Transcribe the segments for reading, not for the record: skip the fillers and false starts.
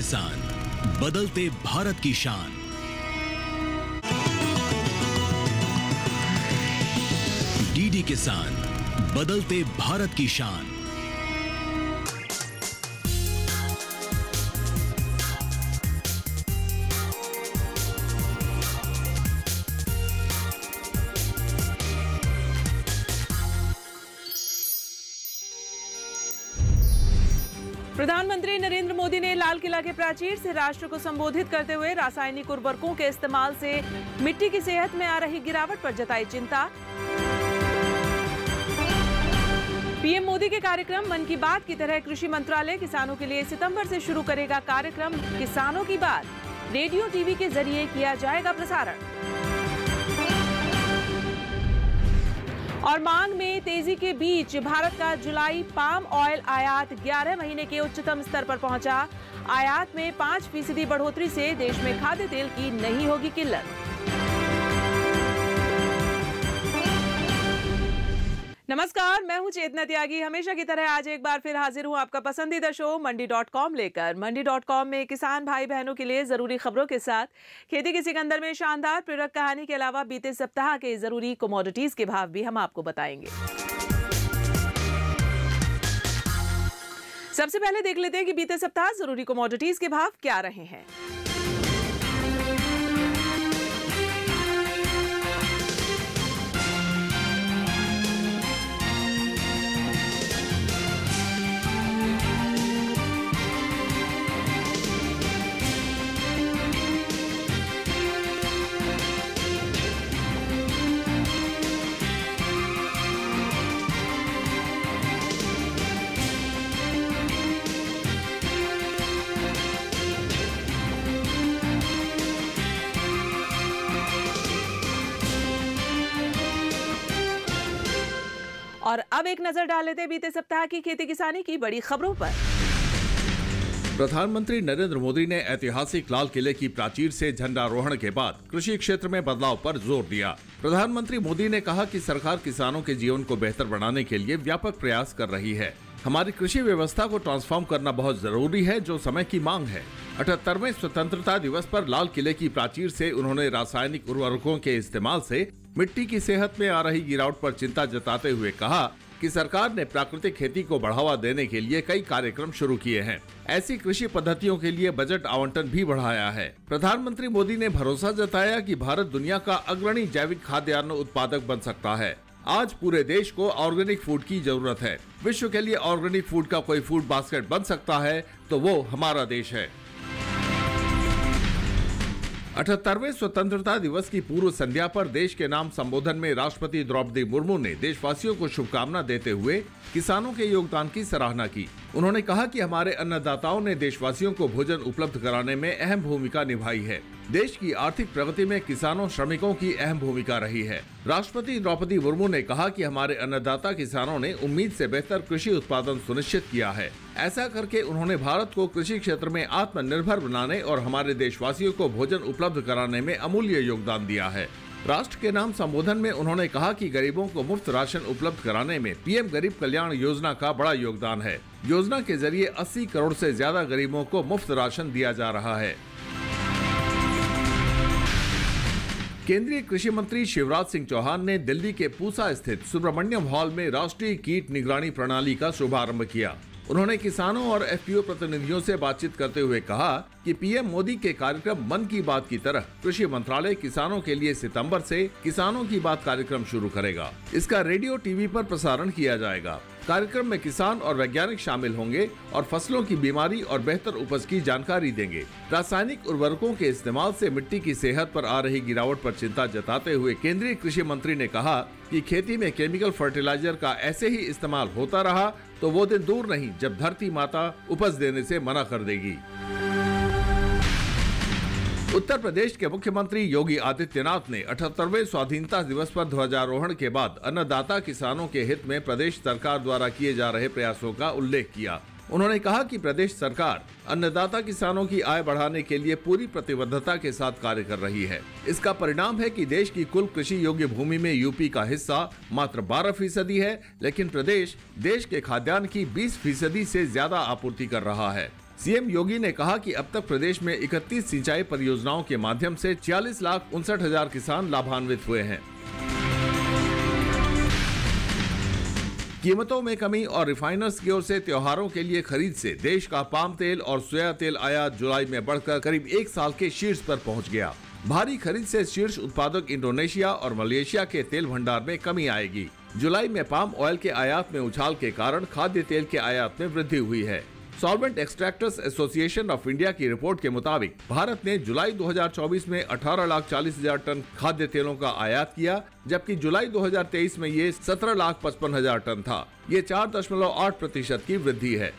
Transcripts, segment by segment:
किसान, बदलते भारत की शान। डीडी किसान, बदलते भारत की शान। प्रधानमंत्री नरेंद्र मोदी ने लाल किला के प्राचीर से राष्ट्र को संबोधित करते हुए रासायनिक उर्वरकों के इस्तेमाल से मिट्टी की सेहत में आ रही गिरावट पर जताई चिंता। पीएम मोदी के कार्यक्रम मन की बात की तरह कृषि मंत्रालय किसानों के लिए सितंबर से शुरू करेगा कार्यक्रम किसानों की बात। रेडियो टीवी के जरिए किया जाएगा प्रसारण। और मांग में तेजी के बीच भारत का जुलाई पाम ऑयल आयात 11 महीने के उच्चतम स्तर पर पहुंचा। आयात में 5% बढ़ोतरी से देश में खाद्य तेल की नहीं होगी किल्लत। नमस्कार, मैं हूं चेतना त्यागी। हमेशा की तरह आज एक बार फिर हाजिर हूं आपका पसंदीदा शो मंडी.com लेकर। मंडी.com में किसान भाई बहनों के लिए जरूरी खबरों के साथ खेती के सिकंदर में शानदार प्रेरक कहानी के अलावा बीते सप्ताह के जरूरी कमोडिटीज के भाव भी हम आपको बताएंगे। सबसे पहले देख लेते हैं कि बीते सप्ताह जरूरी कमोडिटीज के भाव क्या रहे हैं। और अब एक नजर डाल लेते हैं बीते सप्ताह की खेती किसानी की बड़ी खबरों पर। प्रधानमंत्री नरेंद्र मोदी ने ऐतिहासिक लाल किले की प्राचीर से झंडारोहण के बाद कृषि क्षेत्र में बदलाव पर जोर दिया। प्रधानमंत्री मोदी ने कहा कि सरकार किसानों के जीवन को बेहतर बनाने के लिए व्यापक प्रयास कर रही है। हमारी कृषि व्यवस्था को ट्रांसफॉर्म करना बहुत जरूरी है, जो समय की मांग है। 78वें स्वतंत्रता दिवस पर लाल किले की प्राचीर से उन्होंने रासायनिक उर्वरकों के इस्तेमाल से मिट्टी की सेहत में आ रही गिरावट पर चिंता जताते हुए कहा कि सरकार ने प्राकृतिक खेती को बढ़ावा देने के लिए कई कार्यक्रम शुरू किए हैं। ऐसी कृषि पद्धतियों के लिए बजट आवंटन भी बढ़ाया है। प्रधानमंत्री मोदी ने भरोसा जताया कि भारत दुनिया का अग्रणी जैविक खाद्यान्न उत्पादक बन सकता है। आज पूरे देश को ऑर्गेनिक फूड की जरूरत है। विश्व के लिए ऑर्गेनिक फूड का कोई फूड बास्केट बन सकता है तो वो हमारा देश है। 78वें स्वतंत्रता दिवस की पूर्व संध्या पर देश के नाम संबोधन में राष्ट्रपति द्रौपदी मुर्मू ने देशवासियों को शुभकामना देते हुए किसानों के योगदान की सराहना की। उन्होंने कहा कि हमारे अन्नदाताओं ने देशवासियों को भोजन उपलब्ध कराने में अहम भूमिका निभाई है। देश की आर्थिक प्रगति में किसानों श्रमिकों की अहम भूमिका रही है। राष्ट्रपति द्रौपदी मुर्मू ने कहा कि हमारे अन्नदाता किसानों ने उम्मीद से बेहतर कृषि उत्पादन सुनिश्चित किया है। ऐसा करके उन्होंने भारत को कृषि क्षेत्र में आत्मनिर्भर बनाने और हमारे देशवासियों को भोजन उपलब्ध कराने में अमूल्य योगदान दिया है। राष्ट्र के नाम संबोधन में उन्होंने कहा कि गरीबों को मुफ्त राशन उपलब्ध कराने में पीएम गरीब कल्याण योजना का बड़ा योगदान है। योजना के जरिए 80 करोड़ से ज्यादा गरीबों को मुफ्त राशन दिया जा रहा है। केंद्रीय कृषि मंत्री शिवराज सिंह चौहान ने दिल्ली के पूसा स्थित सुब्रमण्यम हॉल में राष्ट्रीय कीट निगरानी प्रणाली का शुभारंभ किया। उन्होंने किसानों और एफपीओ प्रतिनिधियों से बातचीत करते हुए कहा कि पीएम मोदी के कार्यक्रम मन की बात की तरह कृषि मंत्रालय किसानों के लिए सितंबर से किसानों की बात कार्यक्रम शुरू करेगा। इसका रेडियो टीवी पर प्रसारण किया जाएगा। कार्यक्रम में किसान और वैज्ञानिक शामिल होंगे और फसलों की बीमारी और बेहतर उपज की जानकारी देंगे। रासायनिक उर्वरकों के इस्तेमाल से मिट्टी की सेहत पर आ रही गिरावट पर चिंता जताते हुए केंद्रीय कृषि मंत्री ने कहा कि खेती में केमिकल फर्टिलाइजर का ऐसे ही इस्तेमाल होता रहा तो वो दिन दूर नहीं जब धरती माता उपज देने से मना कर देगी। उत्तर प्रदेश के मुख्यमंत्री योगी आदित्यनाथ ने 78वें स्वाधीनता दिवस पर ध्वजारोहण के बाद अन्नदाता किसानों के हित में प्रदेश सरकार द्वारा किए जा रहे प्रयासों का उल्लेख किया। उन्होंने कहा कि प्रदेश सरकार अन्नदाता किसानों की आय बढ़ाने के लिए पूरी प्रतिबद्धता के साथ कार्य कर रही है। इसका परिणाम है कि देश की कुल कृषि योग्य भूमि में यूपी का हिस्सा मात्र 12% है, लेकिन प्रदेश देश के खाद्यान्न की 20% से ज्यादा आपूर्ति कर रहा है। सीएम योगी ने कहा कि अब तक प्रदेश में 31 सिंचाई परियोजनाओं के माध्यम से 40,59,000 किसान लाभान्वित हुए हैं। कीमतों में कमी और रिफाइनर्स की ओर से त्योहारों के लिए खरीद से देश का पाम तेल और सोया तेल आयात जुलाई में बढ़कर करीब 1 साल के शीर्ष पर पहुंच गया। भारी खरीद से शीर्ष उत्पादक इंडोनेशिया और मलेशिया के तेल भंडार में कमी आएगी। जुलाई में पाम ऑयल के आयात में उछाल के कारण खाद्य तेल के आयात में वृद्धि हुई है। Solvent extractors association of India की रिपोर्ट के मुताबिक भारत ने जुलाई 2024 में 18,40,000 टन खाद्य तेलों का आयात किया, जबकि जुलाई 2023 में ये 17,55,000 टन था। ये 4.8% की वृद्धि है।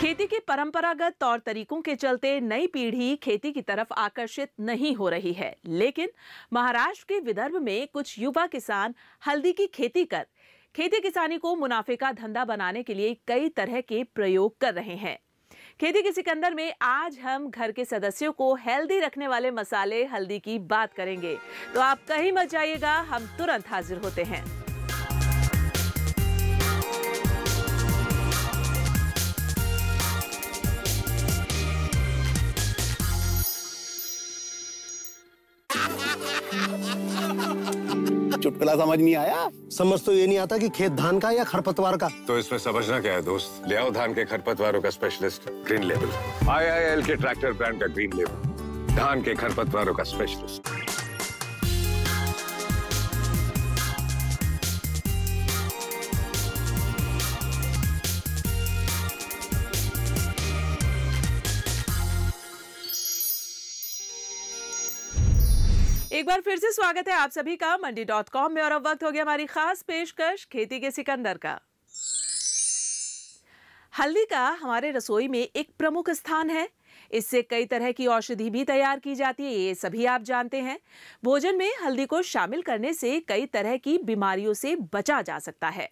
खेती के परंपरागत तौर तरीकों के चलते नई पीढ़ी खेती की तरफ आकर्षित नहीं हो रही है, लेकिन महाराष्ट्र के विदर्भ में कुछ युवा किसान हल्दी की खेती कर खेती किसानी को मुनाफे का धंधा बनाने के लिए कई तरह के प्रयोग कर रहे हैं। खेती के सिकंदर में आज हम घर के सदस्यों को हेल्दी रखने वाले मसाले हल्दी की बात करेंगे, तो आप कहीं मत जाइएगा, हम तुरंत हाजिर होते हैं। चुटकुला समझ नहीं आया? समझ तो ये नहीं आता कि खेत धान का या खरपतवार का। तो इसमें समझना क्या है दोस्त? ले आओ धान के खरपतवारों का स्पेशलिस्ट ग्रीन लेवल। IIL के ट्रैक्टर ब्रांड का ग्रीन लेवल, धान के खरपतवारों का स्पेशलिस्ट। एक बार फिर से स्वागत है आप सभी का मंडी.com में। और अब वक्त हो गया हमारी खास पेशकश खेती के सिकंदर का। हल्दी का हमारे रसोई में एक प्रमुख स्थान है। इससे कई तरह की औषधि भी तैयार की जाती है, ये सभी आप जानते हैं। भोजन में हल्दी को शामिल करने से कई तरह की बीमारियों से बचा जा सकता है,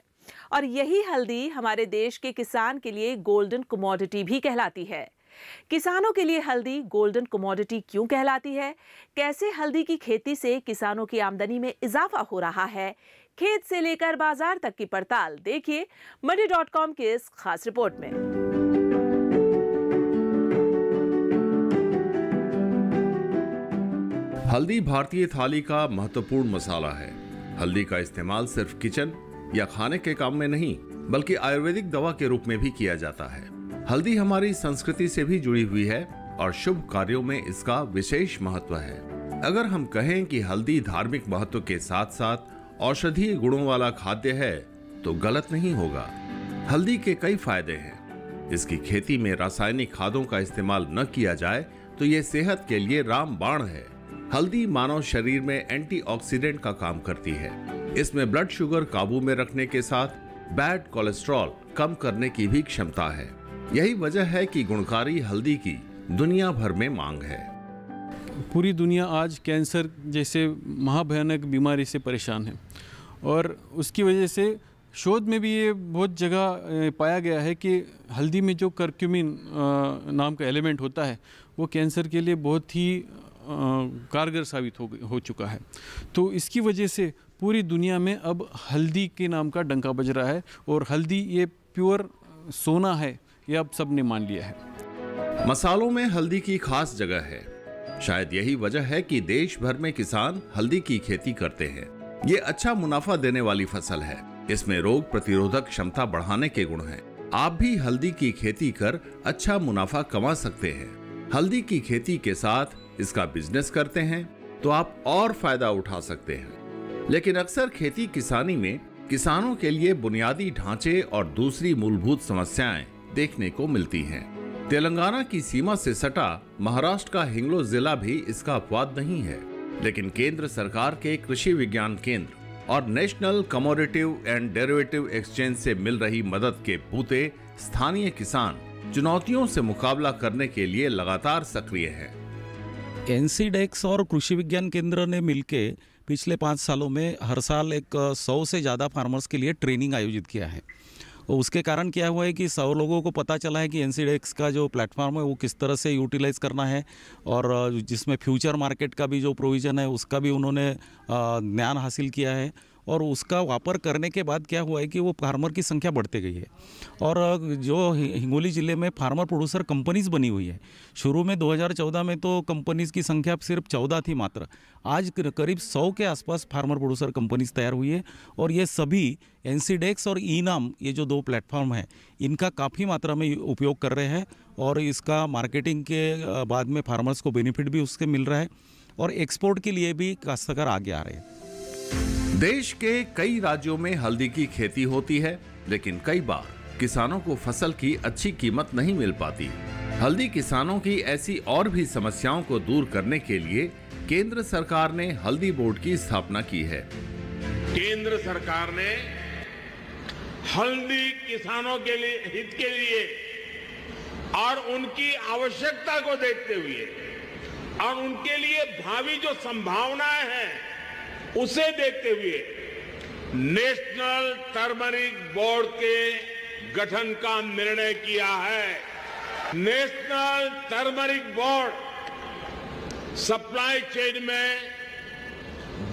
और यही हल्दी हमारे देश के किसान के लिए गोल्डन कमोडिटी भी कहलाती है। किसानों के लिए हल्दी गोल्डन कमोडिटी क्यों कहलाती है, कैसे हल्दी की खेती से किसानों की आमदनी में इजाफा हो रहा है, खेत से लेकर बाजार तक की पड़ताल देखिए मंडी.com के इस खास रिपोर्ट में। हल्दी भारतीय थाली का महत्वपूर्ण मसाला है। हल्दी का इस्तेमाल सिर्फ किचन या खाने के काम में नहीं, बल्कि आयुर्वेदिक दवा के रूप में भी किया जाता है। हल्दी हमारी संस्कृति से भी जुड़ी हुई है और शुभ कार्यों में इसका विशेष महत्व है। अगर हम कहें कि हल्दी धार्मिक महत्व के साथ साथ औषधीय गुणों वाला खाद्य है, तो गलत नहीं होगा। हल्दी के कई फायदे हैं। इसकी खेती में रासायनिक खादों का इस्तेमाल न किया जाए तो ये सेहत के लिए रामबाण है। हल्दी मानव शरीर में एंटीऑक्सीडेंट का काम करती है। इसमें ब्लड शुगर काबू में रखने के साथ बैड कोलेस्ट्रॉल कम करने की भी क्षमता है। यही वजह है कि गुणकारी हल्दी की दुनिया भर में मांग है। पूरी दुनिया आज कैंसर जैसे महाभयानक बीमारी से परेशान है, और उसकी वजह से शोध में भी ये बहुत जगह पाया गया है कि हल्दी में जो करक्यूमिन नाम का एलिमेंट होता है वो कैंसर के लिए बहुत ही कारगर साबित हो चुका है। तो इसकी वजह से पूरी दुनिया में अब हल्दी के नाम का डंका बज रहा है, और हल्दी ये प्योर सोना है, ये अब सबने मान लिया है। मसालों में हल्दी की खास जगह है। शायद यही वजह है कि देश भर में किसान हल्दी की खेती करते हैं। ये अच्छा मुनाफा देने वाली फसल है। इसमें रोग प्रतिरोधक क्षमता बढ़ाने के गुण हैं। आप भी हल्दी की खेती कर अच्छा मुनाफा कमा सकते हैं। हल्दी की खेती के साथ इसका बिजनेस करते हैं तो आप और फायदा उठा सकते हैं। लेकिन अक्सर खेती किसानी में किसानों के लिए बुनियादी ढांचे और दूसरी मूलभूत समस्याएं देखने को मिलती हैं। तेलंगाना की सीमा से सटा महाराष्ट्र का हिंगलो जिला भी इसका अपवाद नहीं है। लेकिन केंद्र सरकार के कृषि विज्ञान केंद्र और नेशनल कमोडिटिव एंड डेरिवेटिव एक्सचेंज से मिल रही मदद के बूते स्थानीय किसान चुनौतियों से मुकाबला करने के लिए लगातार सक्रिय हैं। एनसीडेक्स और कृषि विज्ञान केंद्र ने मिलके पिछले 5 सालों में हर साल एक 100 से ज़्यादा फार्मर्स के लिए ट्रेनिंग आयोजित किया है। और उसके कारण क्या हुआ है कि 100 लोगों को पता चला है कि एनसीडेक्स का जो प्लेटफॉर्म है वो किस तरह से यूटिलाइज करना है, और जिसमें फ्यूचर मार्केट का भी जो प्रोविज़न है उसका भी उन्होंने ज्ञान हासिल किया है। और उसका वापर करने के बाद क्या हुआ है कि वो फार्मर की संख्या बढ़ती गई है। और जो हिंगोली ज़िले में फार्मर प्रोड्यूसर कंपनीज़ बनी हुई है, शुरू में 2014 में तो कंपनीज़ की संख्या सिर्फ 14 थी मात्र, आज करीब 100 के आसपास फार्मर प्रोड्यूसर कंपनीज़ तैयार हुई है। और ये सभी एनसीडेक्स और ईनाम, ये जो 2 प्लेटफॉर्म हैं, इनका काफ़ी मात्रा में उपयोग कर रहे हैं और इसका मार्केटिंग के बाद में फार्मर्स को बेनिफिट भी उसके मिल रहा है और एक्सपोर्ट के लिए भी काश्तकार आगे आ रहे हैं। देश के कई राज्यों में हल्दी की खेती होती है, लेकिन कई बार किसानों को फसल की अच्छी कीमत नहीं मिल पाती। हल्दी किसानों की ऐसी और भी समस्याओं को दूर करने के लिए केंद्र सरकार ने हल्दी बोर्ड की स्थापना की है। केंद्र सरकार ने हल्दी किसानों के लिए हित के लिए और उनकी आवश्यकता को देखते हुए और उनके लिए भावी जो संभावनाएं हैं उसे देखते हुए नेशनल टर्मरिक बोर्ड के गठन का निर्णय किया है। National turmeric board supply chain में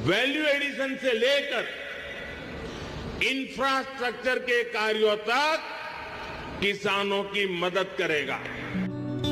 वैल्यू एडिशन से लेकर इंफ्रास्ट्रक्चर के कार्यों तक किसानों की मदद करेगा।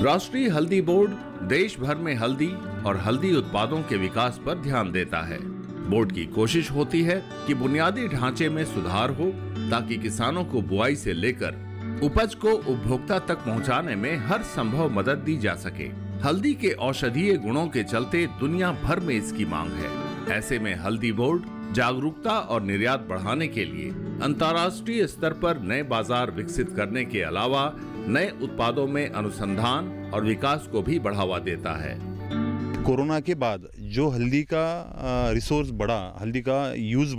राष्ट्रीय हल्दी बोर्ड देश भर में हल्दी और हल्दी उत्पादों के विकास पर ध्यान देता है। बोर्ड की कोशिश होती है कि बुनियादी ढांचे में सुधार हो ताकि किसानों को बुआई से लेकर उपज को उपभोक्ता तक पहुंचाने में हर संभव मदद दी जा सके। हल्दी के औषधीय गुणों के चलते दुनिया भर में इसकी मांग है। ऐसे में हल्दी बोर्ड जागरूकता और निर्यात बढ़ाने के लिए अंतर्राष्ट्रीय स्तर पर नए बाजार विकसित करने के अलावा नए उत्पादों में अनुसंधान और विकास को भी बढ़ावा देता है। कोरोना के बाद जो हल्दी का रिसोर्स बढ़ा, हल्दी का यूज़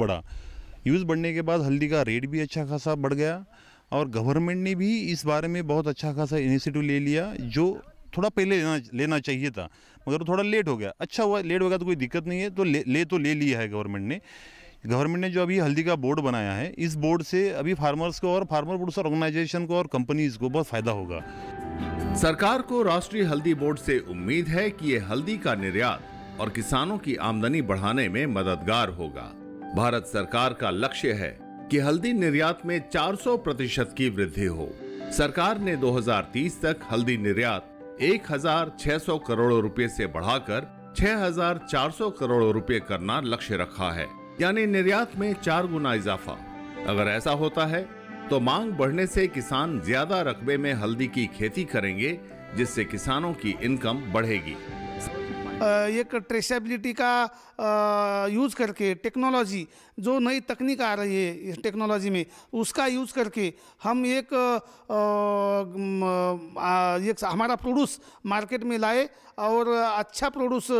बढ़ने के बाद हल्दी का रेट भी अच्छा खासा बढ़ गया और गवर्नमेंट ने भी इस बारे में बहुत अच्छा खासा इनिशिएटिव ले लिया, जो थोड़ा पहले लेना चाहिए था मगर थोड़ा लेट हो गया। अच्छा हुआ, लेट हो गया तो कोई दिक्कत नहीं है, तो ले लिया है गवर्नमेंट ने जो अभी हल्दी का बोर्ड बनाया है, इस बोर्ड से अभी फार्मर्स को और फार्मर प्रोड्यूसर ऑर्गेनाइजेशन को और कंपनीज को बहुत फायदा होगा। सरकार को राष्ट्रीय हल्दी बोर्ड से उम्मीद है कि ये हल्दी का निर्यात और किसानों की आमदनी बढ़ाने में मददगार होगा। भारत सरकार का लक्ष्य है कि हल्दी निर्यात में 400% की वृद्धि हो। सरकार ने 2030 तक हल्दी निर्यात 1,600 करोड़ रुपए से बढ़ाकर 6,400 करोड़ रुपए करना लक्ष्य रखा है, यानी निर्यात में 4 गुना इजाफा। अगर ऐसा होता है तो मांग बढ़ने से किसान ज्यादा रकबे में हल्दी की खेती करेंगे, जिससे किसानों की इनकम बढ़ेगी। एक ट्रेसेबिलिटी का यूज़ करके टेक्नोलॉजी, जो नई तकनीक आ रही है इस टेक्नोलॉजी में, उसका यूज़ करके हम एक हमारा प्रोड्यूस मार्केट में लाए और अच्छा प्रोड्यूस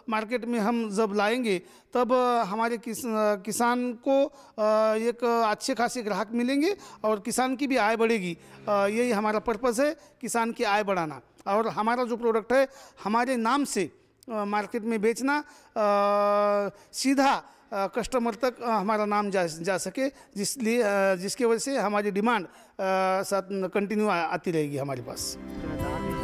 मार्केट में हम जब लाएंगे तब हमारे किसान को एक अच्छे खासे ग्राहक मिलेंगे और किसान की भी आय बढ़ेगी। यही हमारा पर्पस है, किसान की आय बढ़ाना और हमारा जो प्रोडक्ट है हमारे नाम से मार्केट में बेचना, सीधा कस्टमर तक हमारा नाम जा सके, जिसकी वजह से हमारी डिमांड कंटिन्यू आती रहेगी हमारे पास।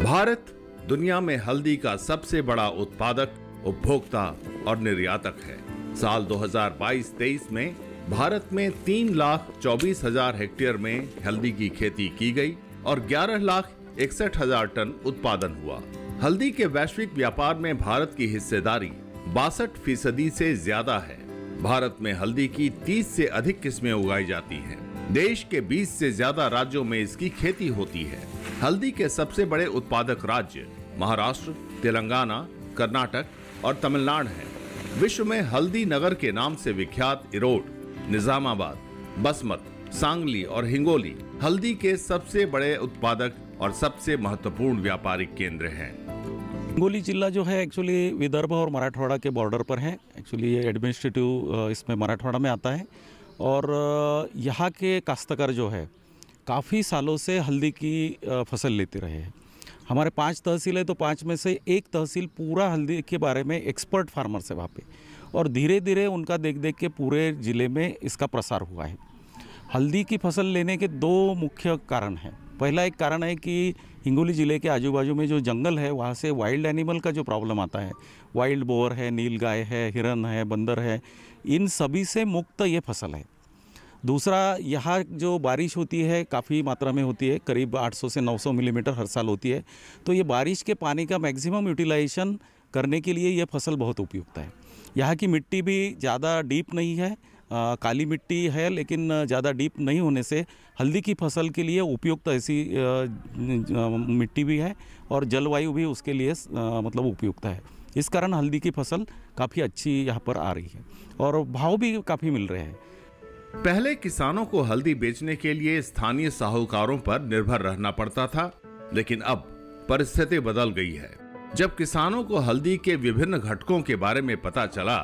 भारत दुनिया में हल्दी का सबसे बड़ा उत्पादक, उपभोक्ता और निर्यातक है। साल 2022-23 में भारत में 3,24,000 हेक्टेयर में हल्दी की खेती की गई और 11,61,000 टन उत्पादन हुआ। हल्दी के वैश्विक व्यापार में भारत की हिस्सेदारी 62% से ज्यादा है। भारत में हल्दी की 30 से अधिक किस्में उगाई जाती हैं। देश के 20 से ज्यादा राज्यों में इसकी खेती होती है। हल्दी के सबसे बड़े उत्पादक राज्य महाराष्ट्र, तेलंगाना, कर्नाटक और तमिलनाडु हैं। विश्व में हल्दी नगर के नाम से विख्यात इरोड, निजामाबाद, बसमत, सांगली और हिंगोली हल्दी के सबसे बड़े उत्पादक और सबसे महत्वपूर्ण व्यापारिक केंद्र हैं। हिंगोली जिला जो है एक्चुअली विदर्भ और मराठवाड़ा के बॉर्डर पर है। एक्चुअली ये एडमिनिस्ट्रेटिव इसमें मराठवाड़ा में आता है और यहाँ के काश्तकार जो है काफ़ी सालों से हल्दी की फसल लेते रहे हैं। हमारे 5 तहसील है तो 5 में से एक तहसील पूरा हल्दी के बारे में एक्सपर्ट फार्मर्स है वहाँ पे, और धीरे धीरे उनका देख देख के पूरे ज़िले में इसका प्रसार हुआ है। हल्दी की फसल लेने के 2 मुख्य कारण हैं। पहला एक कारण है कि हिंगोली ज़िले के आजू बाजू में जो जंगल है वहाँ से वाइल्ड एनिमल का जो प्रॉब्लम आता है, वाइल्ड बोर है, नीलगाय है, हिरन है, बंदर है, इन सभी से मुक्त ये फसल है। दूसरा, यहाँ जो बारिश होती है काफ़ी मात्रा में होती है, करीब 800 से 900 मिलीमीटर हर साल होती है, तो ये बारिश के पानी का मैक्सिमम यूटिलाइजेशन करने के लिए ये फसल बहुत उपयुक्त है। यहाँ की मिट्टी भी ज़्यादा डीप नहीं है, काली मिट्टी है, लेकिन ज़्यादा डीप नहीं होने से हल्दी की फसल के लिए उपयुक्त ऐसी मिट्टी भी है और जलवायु भी उसके लिए मतलब उपयुक्त है। इस कारण हल्दी की फसल काफ़ी अच्छी यहाँ पर आ रही है और भाव भी काफ़ी मिल रहे हैं। पहले किसानों को हल्दी बेचने के लिए स्थानीय साहूकारों पर निर्भर रहना पड़ता था, लेकिन अब परिस्थिति बदल गई है। जब किसानों को हल्दी के विभिन्न घटकों के बारे में पता चला,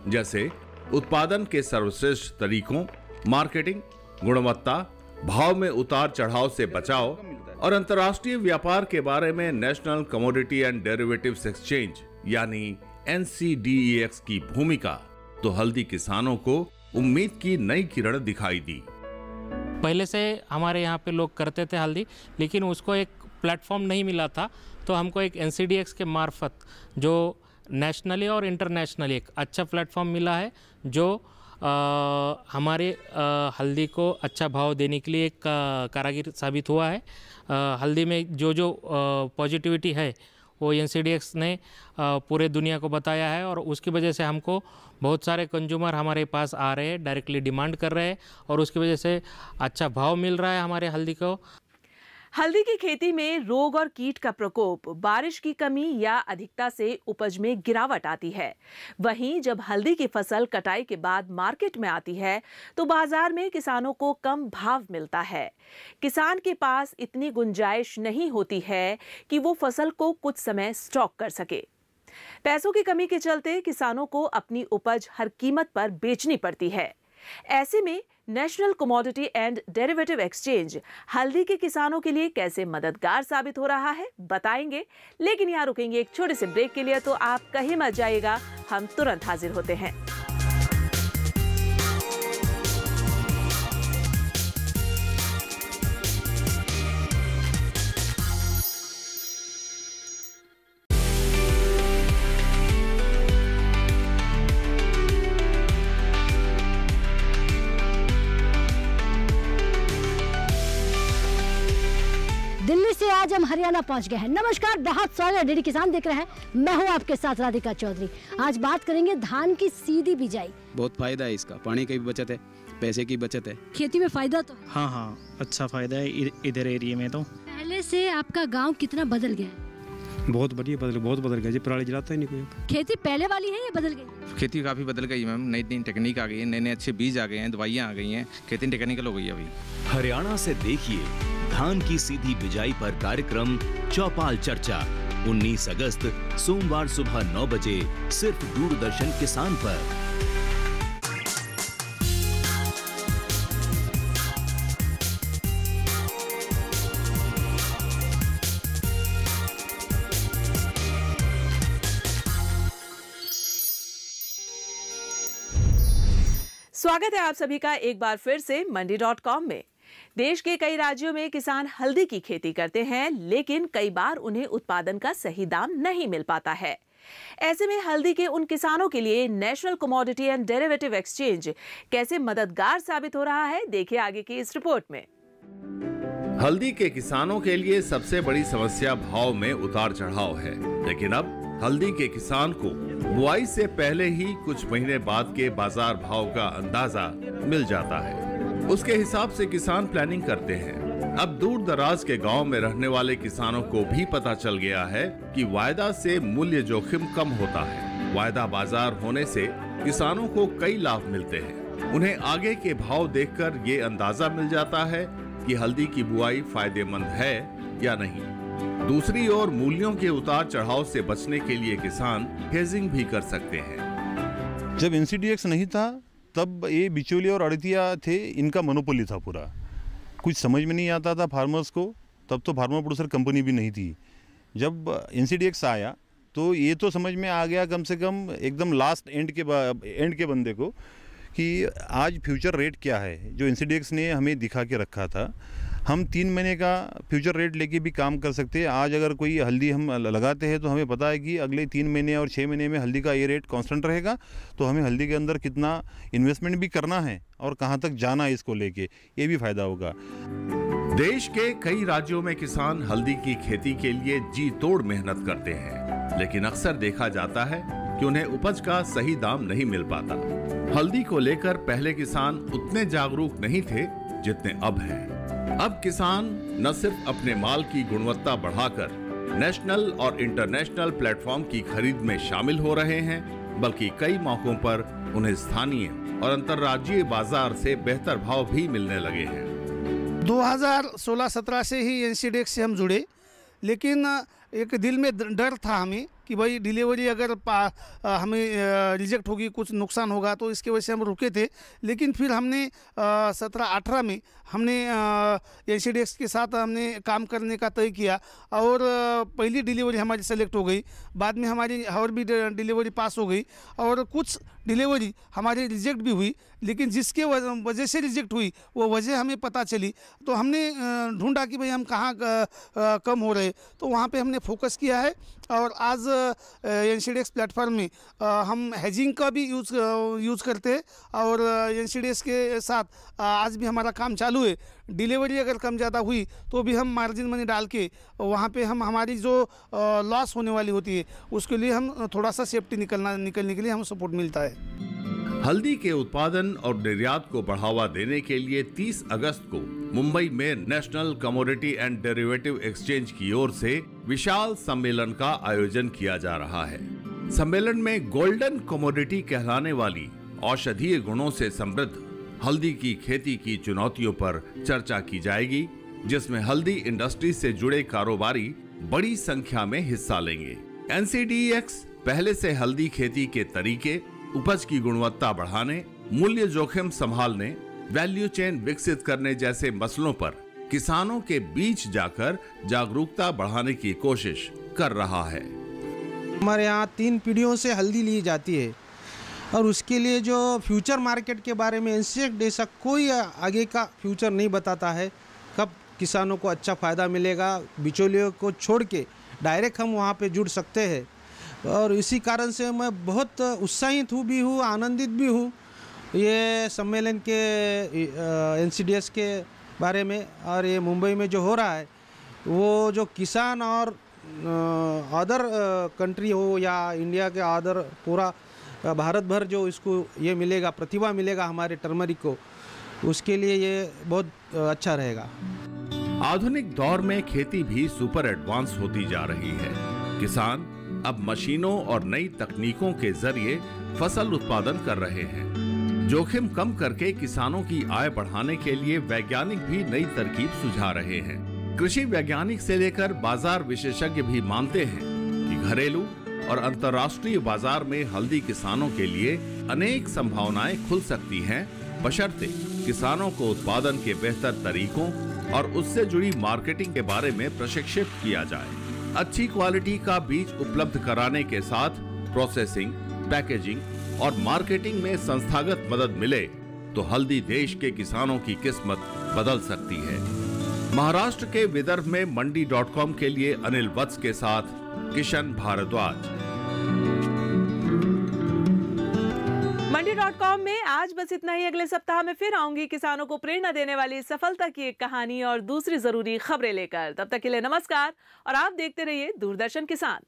जैसे उत्पादन के सर्वश्रेष्ठ तरीकों, मार्केटिंग, गुणवत्ता, भाव में उतार चढ़ाव से बचाव और अंतर्राष्ट्रीय व्यापार के बारे में national commodity and derivatives exchange यानी NCDEX की भूमिका, तो हल्दी किसानों को उम्मीद की नई किरण दिखाई दी। पहले से हमारे यहाँ पे लोग करते थे हल्दी, लेकिन उसको एक प्लेटफॉर्म नहीं मिला था, तो हमको एक NCDEX के मार्फत जो नेशनली और इंटरनेशनली एक अच्छा प्लेटफॉर्म मिला है, जो हमारे हल्दी को अच्छा भाव देने के लिए एक कारागिर साबित हुआ है। हल्दी में जो जो पॉजिटिविटी है वो NCDEX ने पूरे दुनिया को बताया है और उसकी वजह से हमको बहुत सारे कंज्यूमर हमारे पास आ रहे हैं, डायरेक्टली डिमांड कर रहे हैं और उसकी वजह से अच्छा भाव मिल रहा है हमारे हल्दी को। हल्दी की खेती में रोग और कीट का प्रकोप, बारिश की कमी या अधिकता से उपज में गिरावट आती है। वहीं जब हल्दी की फसल कटाई के बाद मार्केट में आती है तो बाजार में किसानों को कम भाव मिलता है। किसान के पास इतनी गुंजाइश नहीं होती है कि वो फसल को कुछ समय स्टॉक कर सके। पैसों की कमी के चलते किसानों को अपनी उपज हर कीमत पर बेचनी पड़ती है। ऐसे में national commodity and derivative exchange हल्दी के किसानों के लिए कैसे मददगार साबित हो रहा है बताएंगे, लेकिन यहाँ रुकेंगे एक छोटे से ब्रेक के लिए, तो आप कहीं मत जाइएगा, हम तुरंत हाजिर होते हैं। दिल्ली से आज हम हरियाणा पहुंच गए हैं। नमस्कार, बहुत स्वागत, डीडी किसान देख रहे हैं, मैं हूं आपके साथ राधिका चौधरी। आज बात करेंगे धान की सीधी बिजाई। बहुत फायदा है इसका, पानी की भी बचत है, पैसे की बचत है, खेती में फायदा तो हाँ अच्छा फायदा है इधर एरिया में। तो पहले से आपका गाँव कितना बदल गया? बहुत बदल गया जी, पराली जलाता ही नहीं कोई। खेती पहले वाली है या बदल गई? खेती काफी बदल गई मैम, नई नई टेक्निक आ गई है, नए अच्छे बीज आ गए हैं, दवाइयाँ आ गई हैं, खेती टेक्निकल हो गई है अभी। हरियाणा से देखिए धान की सीधी बिजाई पर कार्यक्रम चौपाल चर्चा 19 अगस्त सोमवार सुबह 9 बजे सिर्फ दूरदर्शन किसान पर। स्वागत है आप सभी का एक बार फिर से मंडी.com में। देश के कई राज्यों में किसान हल्दी की खेती करते हैं, लेकिन कई बार उन्हें उत्पादन का सही दाम नहीं मिल पाता है। ऐसे में हल्दी के उन किसानों के लिए national commodity and derivative exchange कैसे मददगार साबित हो रहा है, देखिए आगे की इस रिपोर्ट में। हल्दी के किसानों के लिए सबसे बड़ी समस्या भाव में उतार चढ़ाव है, लेकिन अब हल्दी के किसान को बुआई से पहले ही कुछ महीने बाद के बाजार भाव का अंदाजा मिल जाता है। उसके हिसाब से किसान प्लानिंग करते हैं। अब दूर दराज के गांव में रहने वाले किसानों को भी पता चल गया है कि वायदा से मूल्य जोखिम कम होता है। वायदा बाजार होने से किसानों को कई लाभ मिलते हैं। उन्हें आगे के भाव देखकर ये अंदाजा मिल जाता है कि हल्दी की बुआई फायदेमंद है या नहीं। दूसरी ओर मूल्यों के उतार चढ़ाव से बचने के लिए किसान हेजिंग भी कर सकते हैं। जब NCDEX नहीं था तब ये बिचौलिया और अड़तिया थे, इनका मोनोपोली था पूरा। कुछ समझ में नहीं आता था फार्मर्स को, तब तो फार्मर प्रोड्यूसर कंपनी भी नहीं थी। जब NCDEX आया तो ये तो समझ में आ गया कम से कम एकदम लास्ट एंड के बंदे को कि आज फ्यूचर रेट क्या है, जो NCDEX ने हमें दिखा के रखा था। हम 3 महीने का फ्यूचर रेट लेके भी काम कर सकते हैं। आज अगर कोई हल्दी हम लगाते हैं तो हमें पता है कि अगले 3 महीने और 6 महीने में हल्दी का ये रेट कांस्टेंट रहेगा, तो हमें हल्दी के अंदर कितना इन्वेस्टमेंट भी करना है और कहाँ तक जाना है इसको लेके, ये भी फायदा होगा। देश के कई राज्यों में किसान हल्दी की खेती के लिए जी तोड़ मेहनत करते हैं, लेकिन अक्सर देखा जाता है कि उन्हें उपज का सही दाम नहीं मिल पाता। हल्दी को लेकर पहले किसान उतने जागरूक नहीं थे जितने अब हैं। अब किसान न सिर्फ अपने माल की गुणवत्ता बढ़ाकर नेशनल और इंटरनेशनल प्लेटफॉर्म की खरीद में शामिल हो रहे हैं, बल्कि कई मौकों पर उन्हें स्थानीय और अंतर्राज्यीय बाजार से बेहतर भाव भी मिलने लगे हैं। 2016-17 से ही एनसीडीएक्स से हम जुड़े, लेकिन एक दिल में डर था हमें कि भाई डिलीवरी अगर हमें रिजेक्ट होगी, कुछ नुकसान होगा, तो इसके वजह से हम रुके थे। लेकिन फिर हमने 17-18 में हमने एनसीडीएक्स के साथ हमने काम करने का तय किया और पहली डिलीवरी हमारी सेलेक्ट हो गई। बाद में हमारी और भी डिलीवरी पास हो गई और कुछ डिलीवरी हमारी रिजेक्ट भी हुई, लेकिन जिसके वजह से रिजेक्ट हुई वो वजह हमें पता चली, तो हमने ढूंढा कि भाई हम कहाँ कम हो रहे, तो वहाँ पे हमने फोकस किया है। और आज एनसीडीएक्स प्लेटफॉर्म में हम हेजिंग का भी यूज़ करते हैं और एनसीडीएक्स के साथ आज भी हमारा काम चालू है। डिलीवरी अगर कम ज़्यादा हुई तो भी हम मार्जिन मनी डाल के वहाँ पे हम हमारी जो लॉस होने वाली होती है उसके लिए हम थोड़ा सा सेफ्टी निकलने के लिए हम सपोर्ट मिलता है। हल्दी के उत्पादन और निर्यात को बढ़ावा देने के लिए 30 अगस्त को मुंबई में national commodity and derivative exchange की ओर से विशाल सम्मेलन का आयोजन किया जा रहा है। सम्मेलन में गोल्डन कमोडिटी कहलाने वाली औषधीय गुणों से समृद्ध हल्दी की खेती की चुनौतियों पर चर्चा की जाएगी, जिसमें हल्दी इंडस्ट्री से जुड़े कारोबारी बड़ी संख्या में हिस्सा लेंगे। एनसीडीएक्स पहले से हल्दी खेती के तरीके, उपज की गुणवत्ता बढ़ाने, मूल्य जोखिम संभालने, वैल्यू चेन विकसित करने जैसे मसलों पर किसानों के बीच जाकर जागरूकता बढ़ाने की कोशिश कर रहा है। हमारे यहाँ 3 पीढ़ियों से हल्दी ली जाती है और उसके लिए जो फ्यूचर मार्केट के बारे में एनसीडीएक्स ऐसा कोई आगे का फ्यूचर नहीं बताता है, कब किसानों को अच्छा फ़ायदा मिलेगा, बिचौलियों को छोड़ के डायरेक्ट हम वहाँ पे जुड़ सकते हैं। और इसी कारण से मैं बहुत उत्साहित हूँ आनंदित भी हूँ ये सम्मेलन के एनसीडीएक्स के बारे में। और ये मुंबई में जो हो रहा है वो जो किसान और अदर कंट्री हो या इंडिया के अदर पूरा भारत भर जो इसको ये मिलेगा, प्रतिभा मिलेगा हमारे टर्मरिक को, उसके लिए ये बहुत अच्छा रहेगा। आधुनिक दौर में खेती भी सुपर एडवांस होती जा रही है। किसान अब मशीनों और नई तकनीकों के जरिए फसल उत्पादन कर रहे हैं। जोखिम कम करके किसानों की आय बढ़ाने के लिए वैज्ञानिक भी नई तरकीब सुझा रहे हैं। कृषि वैज्ञानिक से लेकर बाजार विशेषज्ञ भी मानते हैं कि घरेलू और अंतर्राष्ट्रीय बाजार में हल्दी किसानों के लिए अनेक संभावनाएं खुल सकती हैं, बशर्ते किसानों को उत्पादन के बेहतर तरीकों और उससे जुड़ी मार्केटिंग के बारे में प्रशिक्षित किया जाए। अच्छी क्वालिटी का बीज उपलब्ध कराने के साथ प्रोसेसिंग, पैकेजिंग और मार्केटिंग में संस्थागत मदद मिले तो हल्दी देश के किसानों की किस्मत बदल सकती है। महाराष्ट्र के विदर्भ में मंडी.com के लिए अनिल वत्स के साथ किशन भारद्वाज। मंडी.com में आज बस इतना ही। अगले सप्ताह में फिर आऊंगी किसानों को प्रेरणा देने वाली सफलता की एक कहानी और दूसरी जरूरी खबरें लेकर। तब तक के लिए नमस्कार और आप देखते रहिए दूरदर्शन किसान।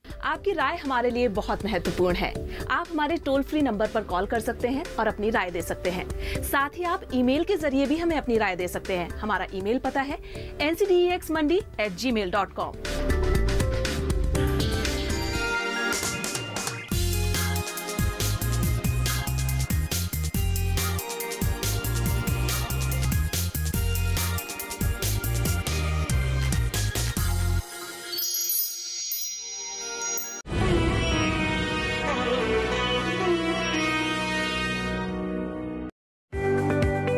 आपकी राय हमारे लिए बहुत महत्वपूर्ण है। आप हमारे टोल फ्री नंबर पर कॉल कर सकते हैं और अपनी राय दे सकते हैं। साथ ही आप ईमेल के जरिए भी हमें अपनी राय दे सकते हैं। हमारा ईमेल पता है ncdexmandi@gmail.com।